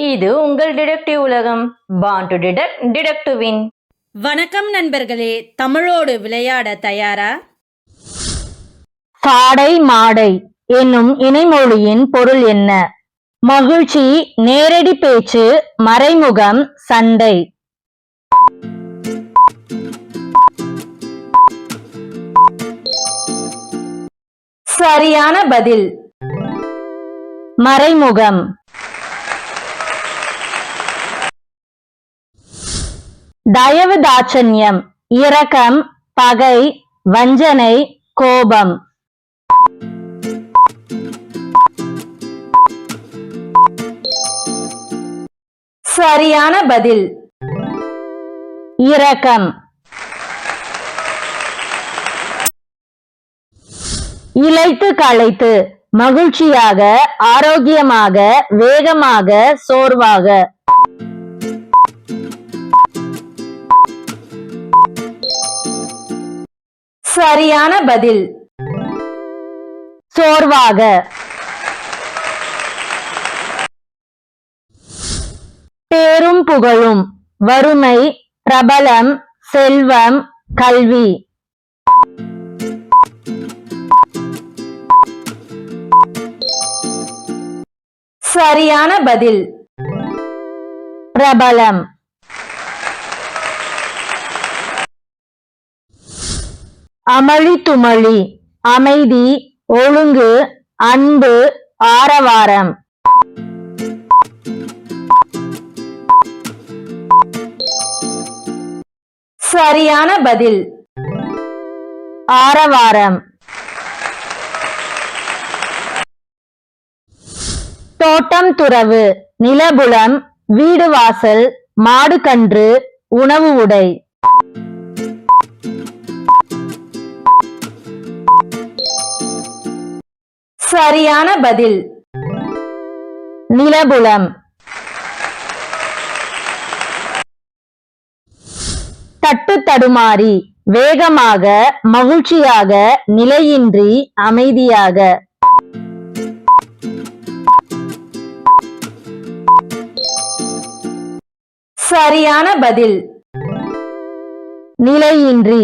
இது உங்கள் டிடெக்டிவ் உலகம். Born to detect, detect to win. வணக்கம் நண்பர்களே, தமிழோடு விளையாட தயாரா? சாடை மாடை என்னும் இணைமொழியின் பொருள் என்ன? மகிழ்ச்சி, நேரடி பேச்சு, மறைமுகம், சண்டை. சரியான பதில் மறைமுகம். தயவு தாட்சண்யம், இரக்கம், பகை, வஞ்சனை, கோபம். சரியான பதில் இரக்கம். இளைத்து களைத்து, மகிழ்ச்சியாக, ஆரோக்கியமாக, வேகமாக, சோர்வாக. சரியான பதில் சோர்வாக. பேரும் புகழும், வறுமை, பிரபலம், செல்வம், கல்வி. சரியான பதில் பிரபலம். அமளி துமளி, அமைதி, ஒழுங்கு, அன்பு, ஆரவாரம். சரியான பதில் ஆரவாரம். தோட்டம் துறவு, நிலபுலம், வீடு வாசல், மாடு கன்று, உணவு உடை. சரியான பதில் நிலபுலம். தட்டு தடுமாறி, வேகமாக, மகிழ்ச்சியாக, நிலையின்றி, அமைதியாக. சரியான பதில் நிலையின்றி.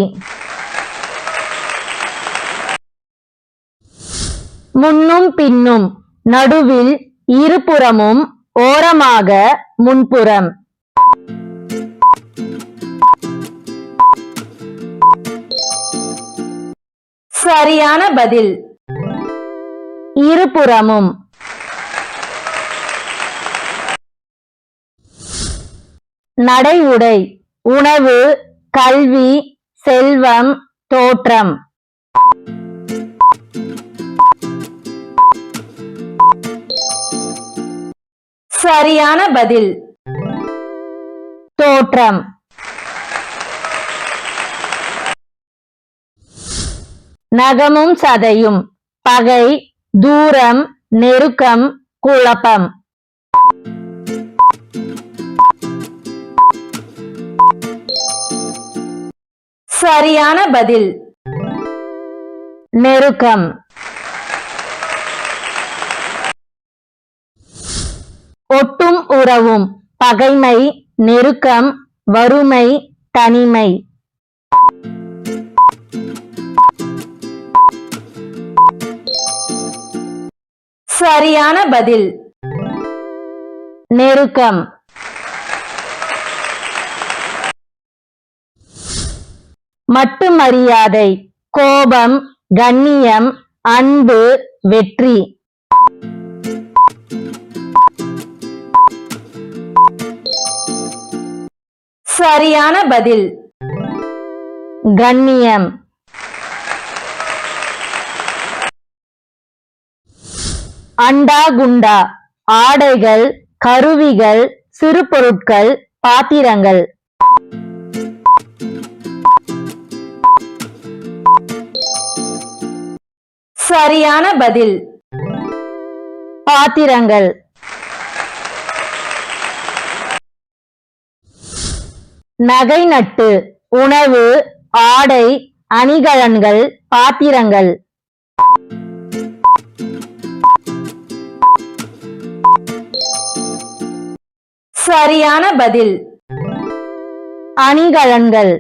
முன்னும் பின்னும், நடுவில், இருபுறமும், ஓரமாக, முன்புறம். சரியான பதில் இருபுறமும். நடை உடை, உணவு, கல்வி, செல்வம், தோற்றம். சரியான பதில் தோற்றம். நகமும் சதையும், பகை, தூரம், நெருக்கம், குழப்பம். சரியான பதில் நெருக்கம். ஒட்டும் உறவும், பகைமை, நெருக்கம், வறுமை, தனிமை. சரியான பதில் நெருக்கம். மட்டு மரியாதை, கோபம், கண்ணியம், அன்பு, வெற்றி. சரியான பதில் கண்ணியம். அண்டா குண்டா, ஆடைகள், கருவிகள், சிறு பொருட்கள், பாத்திரங்கள். சரியான பதில் பாத்திரங்கள். நகை நட்டு, உணவு, ஆடை, அணிகலன்கள், பாத்திரங்கள். சரியான பதில். அணிகலன்கள்.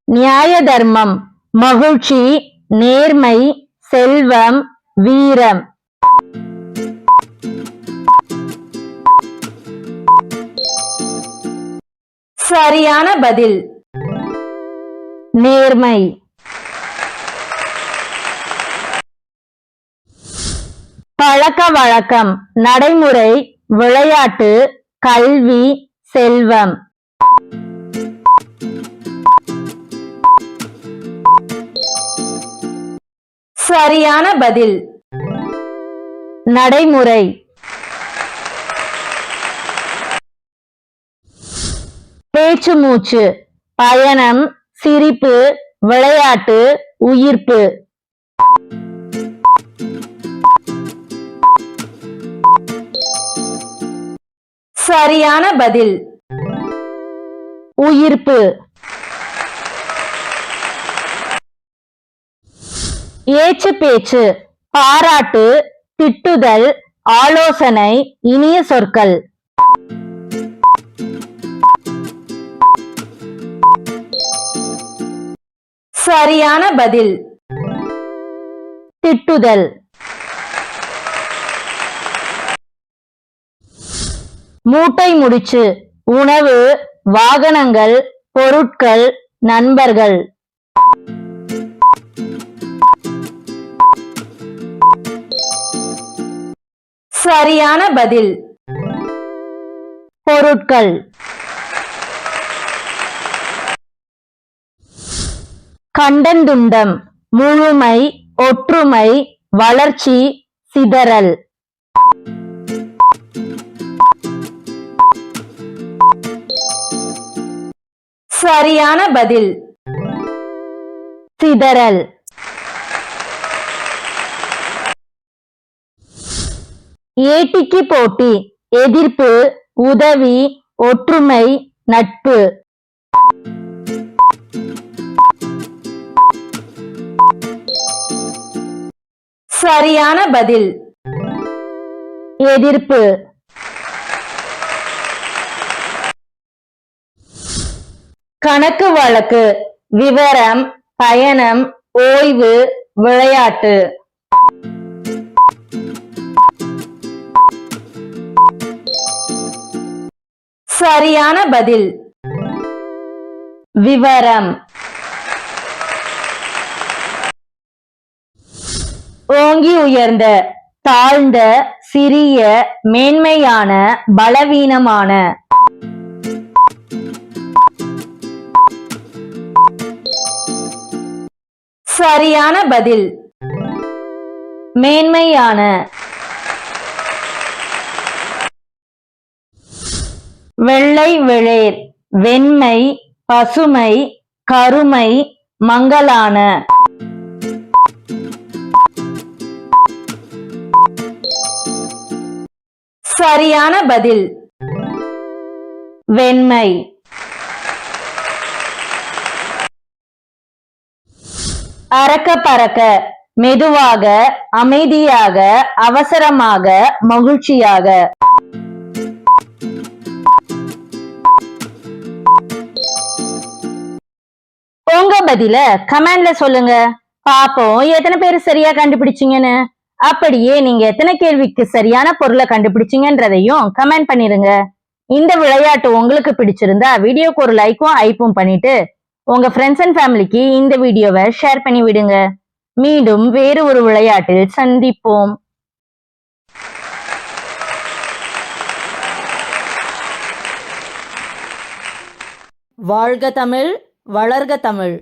நியாய தர்மம், மகிழ்ச்சி, நேர்மை, செல்வம், வீரம். சரியான பதில். நேர்மை. பழக்க வழக்கம், நடைமுறை, விளையாட்டு, கல்வி, செல்வம். சரியான பதில். நடைமுறை. பேச்சு மூச்சு, பயணம், சிரிப்பு, விளையாட்டு, உயிர்ப்பு. சரியான பதில். உயிர்ப்பு. ஏச்சு பேச்சு, பாராட்டு, திட்டுதல், ஆலோசனை, இனிய சொற்கள். சரியான பதில். திட்டுதல். மூட்டை முடிச்சு, உணவு, வாகனங்கள், பொருட்கள், நண்பர்கள். சரியான பதில். பொருட்கள். கண்டந்துண்டம், முழுமை, ஒற்றுமை, வளர்ச்சி, சிதறல். சரியான பதில். சிதறல். ஏட்டிக்கு போட்டி, எதிர்ப்பு, உதவி, ஒற்றுமை, நட்பு. சரியான பதில். எதிர்ப்பு. கணக்கு வழக்கு, விவரம், பயணம், ஓய்வு, விளையாட்டு. சரியான பதில். விவரம். ஓங்கி உயர்ந்த, தாழ்ந்த, சிறிய, மேன்மையான, பலவீனமான. சரியான பதில். மேன்மையான. வெள்ளை வெளிர், வெண்மை, பசுமை, கருமை, மங்கலான. சரியான பதில். வெண்மை. அறக்க பறக்க, மெதுவாக, அமைதியாக, அவசரமாக, மகிழ்ச்சியாக. உங்க பதில கமெண்ட்ல சொல்லுங்க, பாப்போம் எத்தனை பேர் சரியா கண்டுபிடிச்சீங்கன்னு. அப்படியே நீங்க எத்தனை கேள்விக்கு சரியான பொருளை கண்டுபிடிச்சீங்கன்றதையும் கமெண்ட் பண்ணிருங்க. இந்த விளையாட்டு உங்களுக்கு பிடிச்சிருந்தா வீடியோக்கு ஒரு லைக்கும் ஐப்பும் பண்ணிட்டு உங்க ஃப்ரெண்ட்ஸ் அண்ட் ஃபேமிலிக்கு இந்த வீடியோவை ஷேர் பண்ணி விடுங்க. மீண்டும் வேறு ஒரு விளையாட்டில் சந்திப்போம். வாழ்க தமிழ், வளர்க தமிழ்.